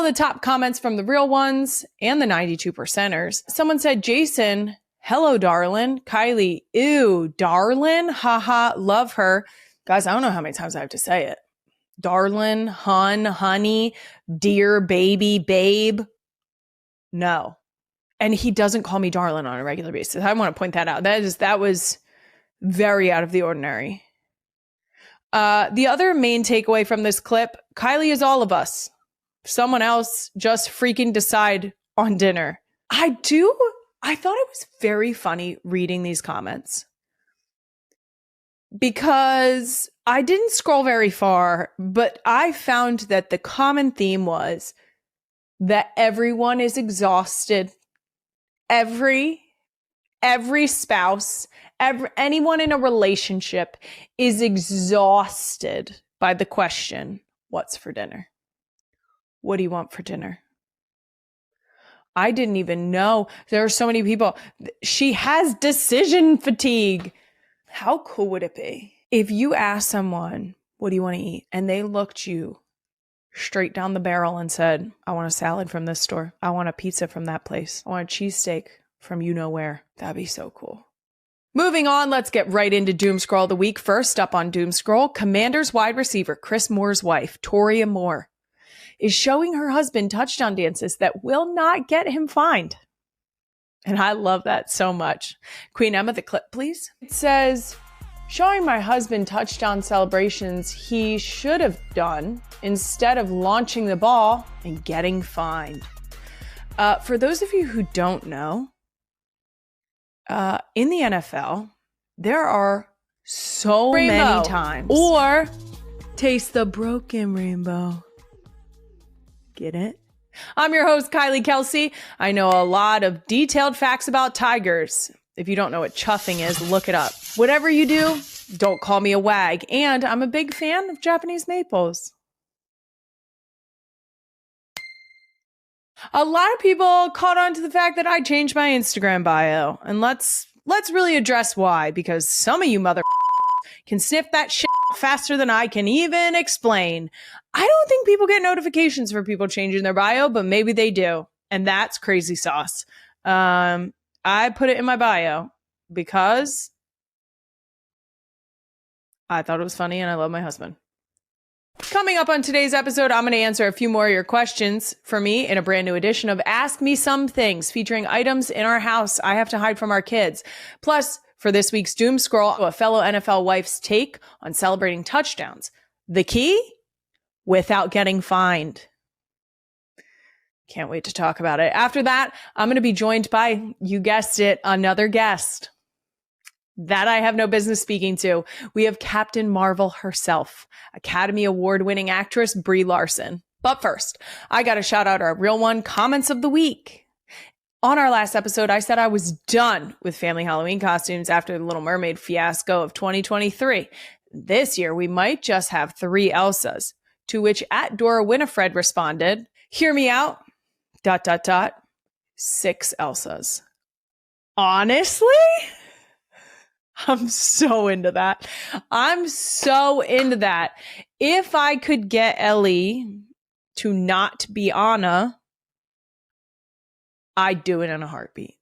the top comments from the real ones and the 92 percenters. Someone said, Jason, hello, darling. Kylie, ew, darling. Haha, love her. Guys, I don't know how many times I have to say it. Darling, hun, honey, dear, baby, babe. No. And he doesn't call me darling on a regular basis. I want to point that out. That was very out of the ordinary. The other main takeaway from this clip, Kylie is all of us. Someone else just freaking decide on dinner. I thought it was very funny reading these comments because I didn't scroll very far, but I found that the common theme was that everyone is exhausted. Every spouse, anyone in a relationship is exhausted by the question, what's for dinner? What do you want for dinner? I didn't even know. There are so many people. She has decision fatigue. How cool would it be if you asked someone, what do you want to eat? And they looked you straight down the barrel and said, I want a salad from this store. I want a pizza from that place. I want a cheesesteak from you know where. That'd be so cool. Moving on, let's get right into Doom Scroll of the week. First up on Doom Scroll, Commanders wide receiver Chris Moore's wife, Toria Moore, is showing her husband touchdown dances that will not get him fined. And I love that so much. Queen Emma, the clip, please. It says, showing my husband touchdown celebrations he should have done instead of launching the ball and getting fined. For those of you who don't know, in the NFL, there are so many times. Or taste the broken rainbow. Get it? I'm your host, Kylie Kelce. I know a lot of detailed facts about tigers. If you don't know what chuffing is, look it up. Whatever you do, don't call me a wag. And I'm a big fan of Japanese maples. A lot of people caught on to the fact that I changed my Instagram bio. And let's really address why. Because some of you mother can sniff that shit faster than I can even explain. I don't think people get notifications for people changing their bio, but maybe they do. And that's crazy sauce. I put it in my bio because I thought it was funny and I love my husband. Coming up on today's episode, I'm going to answer a few more of your questions for me in a brand new edition of Ask Me Some Things, featuring items in our house I have to hide from our kids. Plus, for this week's Doom Scroll, a fellow NFL wife's take on celebrating touchdowns. The key? Without getting fined. Can't wait to talk about it. After that, I'm going to be joined by, you guessed it, another guest that I have no business speaking to. We have Captain Marvel herself, Academy Award-winning actress Brie Larson. But first, I got to shout out our real one comments of the week. On our last episode, I said I was done with family Halloween costumes after the Little Mermaid fiasco of 2023. This year, we might just have 3 Elsas. To which @Dora Winifred responded, hear me out, ... 6 Elsas. Honestly? I'm so into that. If I could get Ellie to not be Anna, I'd do it in a heartbeat.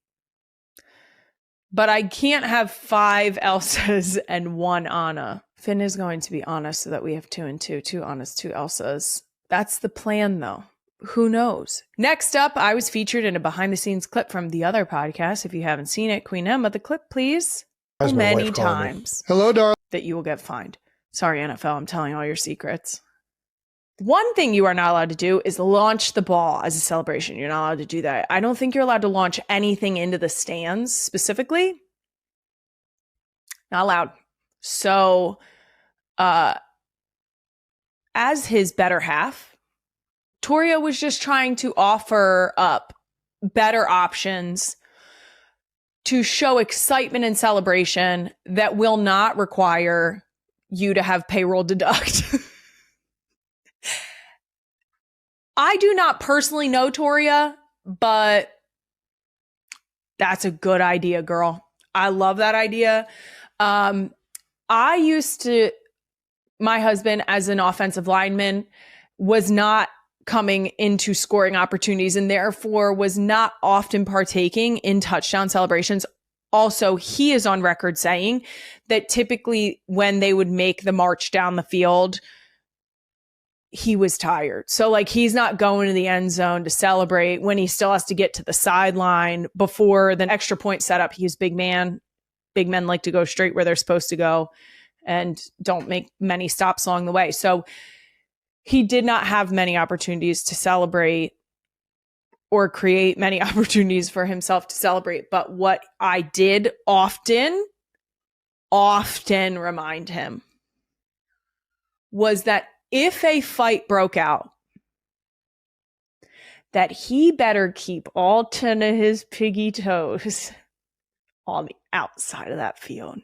But I can't have 5 Elsas and 1 Anna. Finn is going to be Anna so that we have 2 and 2. 2 Annas, 2 Elsas. That's the plan, though. Who knows? Next up, I was featured in a behind-the-scenes clip from the other podcast. If you haven't seen it, Queen Emma, the clip, please. Many times. Hello, darling. That you will get fined. Sorry, NFL, I'm telling all your secrets. One thing you are not allowed to do is launch the ball as a celebration. You're not allowed to do that. I don't think you're allowed to launch anything into the stands specifically. Not allowed. So, as his better half, Toria was just trying to offer up better options to show excitement and celebration that will not require you to have payroll deduct. I do not personally know Toria, but that's a good idea, girl. I love that idea. My husband as an offensive lineman was not coming into scoring opportunities and therefore was not often partaking in touchdown celebrations. Also, he is on record saying that typically when they would make the march down the field, he was tired. So like he's not going to the end zone to celebrate when he still has to get to the sideline before the extra point setup. He's big man. Big men like to go straight where they're supposed to go and don't make many stops along the way. So he did not have many opportunities to celebrate or create many opportunities for himself to celebrate. But what I did often remind him was that if a fight broke out, that he better keep all 10 of his piggy toes on the outside of that field.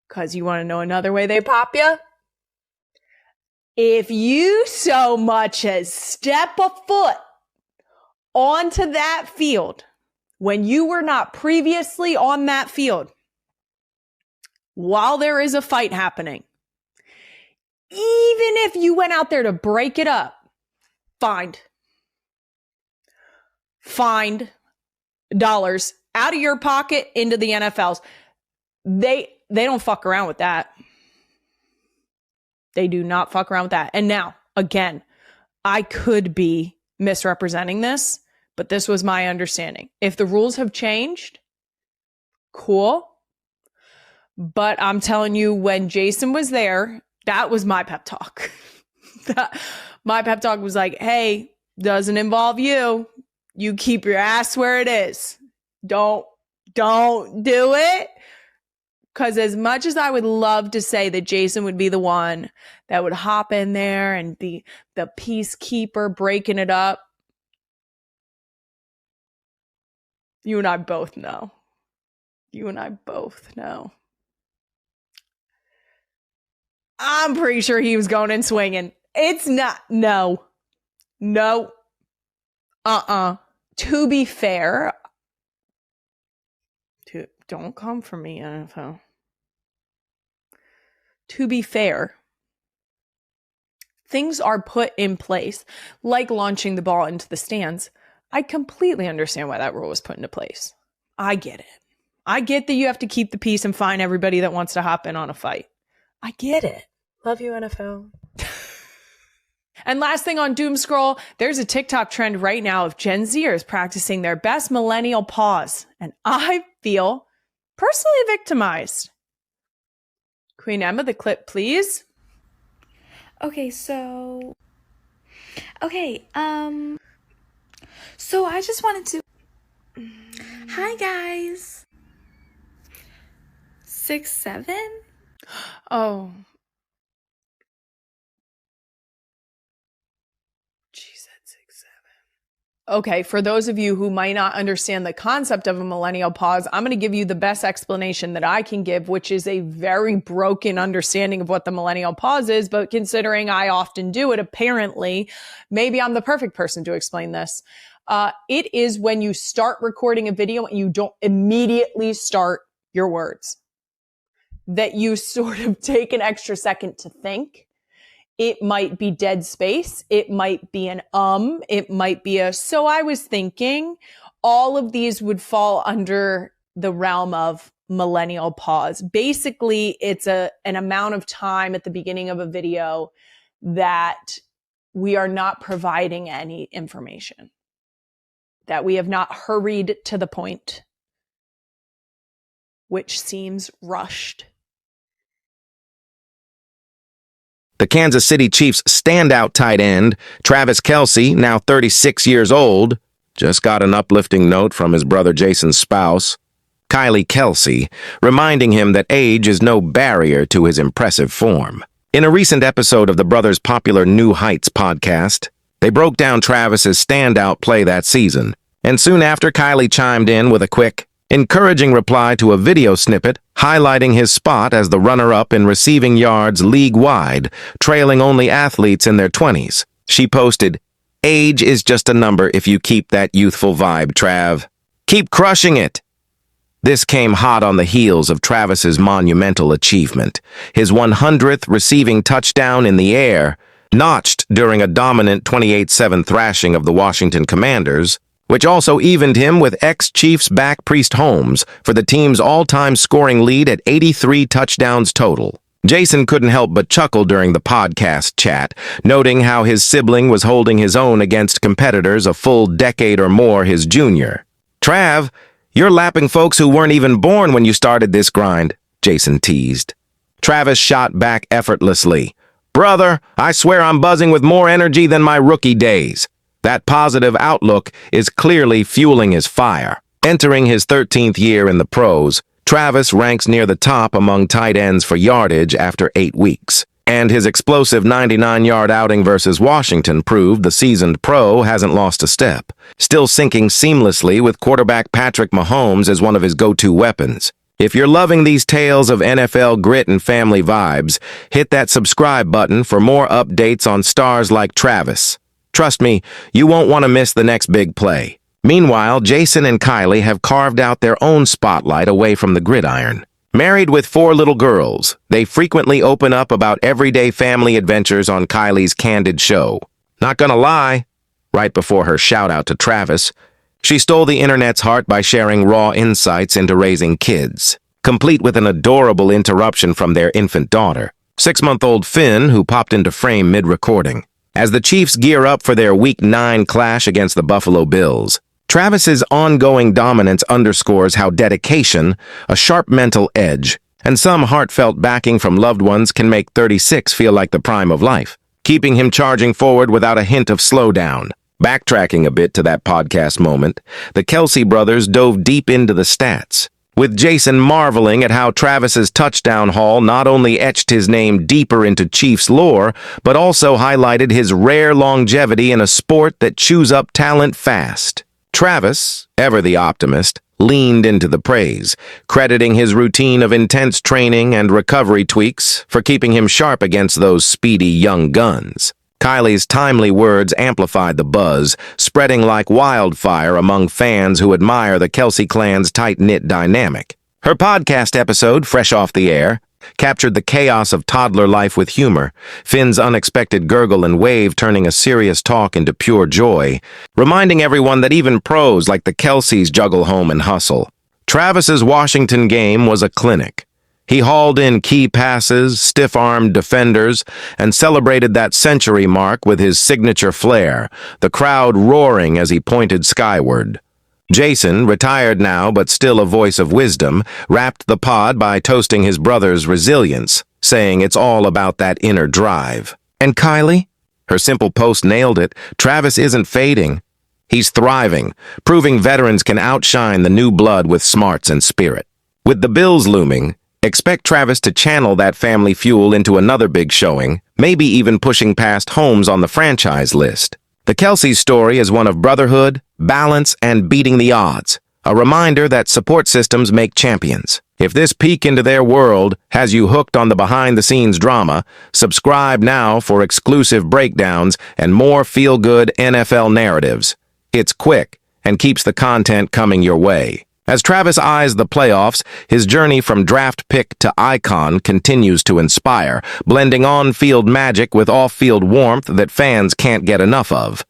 Because you want to know another way they pop you? If you so much as step a foot onto that field when you were not previously on that field, while there is a fight happening, even if you went out there to break it up, fined dollars out of your pocket into the NFL's. They don't fuck around with that. They do not fuck around with that. And now, again, I could be misrepresenting this, but this was my understanding. If the rules have changed, cool. But I'm telling you, when Jason was there, that was my pep talk. My pep talk was like, hey, doesn't involve you. You keep your ass where it is. Don't do it. Because as much as I would love to say that Jason would be the one that would hop in there and be the peacekeeper breaking it up, you and I both know. I'm pretty sure he was going and swinging. It's not. No. To be fair, don't come for me, NFL. To be fair, things are put in place, like launching the ball into the stands. I completely understand why that rule was put into place. I get it. I get that you have to keep the peace and fine everybody that wants to hop in on a fight. I get it. Love you, NFL. And last thing on Doom Scroll, there's a TikTok trend right now of Gen Zers practicing their best millennial pause. And I feel personally victimized. Queen Emma, the clip, please. Okay, so I just wanted to... Hi, guys. 6'7"? Oh. She said 6'7". Okay, for those of you who might not understand the concept of a millennial pause, I'm going to give you the best explanation that I can give, which is a very broken understanding of what the millennial pause is. But considering I often do it, apparently, maybe I'm the perfect person to explain this. It is when you start recording a video and you don't immediately start your words. That you sort of take an extra second to think. It might be dead space. It might be an it might be a, so I was thinking. All of these would fall under the realm of millennial pause. Basically, it's an amount of time at the beginning of a video that we are not providing any information, that we have not hurried to the point, which seems rushed. The Kansas City Chiefs' standout tight end, Travis Kelce, now 36 years old, just got an uplifting note from his brother Jason's spouse, Kylie Kelce, reminding him that age is no barrier to his impressive form. In a recent episode of the brothers' popular New Heights podcast, they broke down Travis's standout play that season, and soon after Kylie chimed in with a quick, encouraging reply to a video snippet highlighting his spot as the runner-up in receiving yards league-wide, trailing only athletes in their 20s. She posted, "Age is just a number if you keep that youthful vibe, Trav. Keep crushing it." This came hot on the heels of Travis's monumental achievement, his 100th receiving touchdown in the air, notched during a dominant 28-7 thrashing of the Washington Commanders, which also evened him with ex-Chiefs back Priest Holmes for the team's all-time scoring lead at 83 touchdowns total. Jason couldn't help but chuckle during the podcast chat, noting how his sibling was holding his own against competitors a full decade or more his junior. "Trav, you're lapping folks who weren't even born when you started this grind," Jason teased. Travis shot back effortlessly. "Brother, I swear I'm buzzing with more energy than my rookie days." That positive outlook is clearly fueling his fire. Entering his 13th year in the pros, Travis ranks near the top among tight ends for yardage after 8 weeks. And his explosive 99-yard outing versus Washington proved the seasoned pro hasn't lost a step, still syncing seamlessly with quarterback Patrick Mahomes as one of his go-to weapons. If you're loving these tales of NFL grit and family vibes, hit that subscribe button for more updates on stars like Travis. Trust me, you won't want to miss the next big play. Meanwhile, Jason and Kylie have carved out their own spotlight away from the gridiron. Married with 4 little girls, they frequently open up about everyday family adventures on Kylie's Candid show. Not gonna lie, right before her shout-out to Travis, she stole the internet's heart by sharing raw insights into raising kids, complete with an adorable interruption from their infant daughter, 6-month-old Finn, who popped into frame mid-recording. As the Chiefs gear up for their Week 9 clash against the Buffalo Bills, Travis's ongoing dominance underscores how dedication, a sharp mental edge, and some heartfelt backing from loved ones can make 36 feel like the prime of life, keeping him charging forward without a hint of slowdown. Backtracking a bit to that podcast moment, the Kelce brothers dove deep into the stats, with Jason marveling at how Travis's touchdown haul not only etched his name deeper into Chiefs lore, but also highlighted his rare longevity in a sport that chews up talent fast. Travis, ever the optimist, leaned into the praise, crediting his routine of intense training and recovery tweaks for keeping him sharp against those speedy young guns. Kylie's timely words amplified the buzz, spreading like wildfire among fans who admire the Kelce clan's tight-knit dynamic. Her podcast episode, fresh off the air, captured the chaos of toddler life with humor, Finn's unexpected gurgle and wave turning a serious talk into pure joy, reminding everyone that even pros like the Kelces juggle home and hustle. Travis's Washington game was a clinic. He hauled in key passes, stiff-armed defenders, and celebrated that century mark with his signature flair, the crowd roaring as he pointed skyward. Jason, retired now but still a voice of wisdom, wrapped the pod by toasting his brother's resilience, saying it's all about that inner drive. And Kylie? Her simple post nailed it. Travis isn't fading. He's thriving, proving veterans can outshine the new blood with smarts and spirit. With the Bills looming, expect Travis to channel that family fuel into another big showing, maybe even pushing past Holmes on the franchise list. The Kelce story is one of brotherhood, balance, and beating the odds, a reminder that support systems make champions. If this peek into their world has you hooked on the behind-the-scenes drama, subscribe now for exclusive breakdowns and more feel-good NFL narratives. It's quick and keeps the content coming your way. As Travis eyes the playoffs, his journey from draft pick to icon continues to inspire, blending on-field magic with off-field warmth that fans can't get enough of.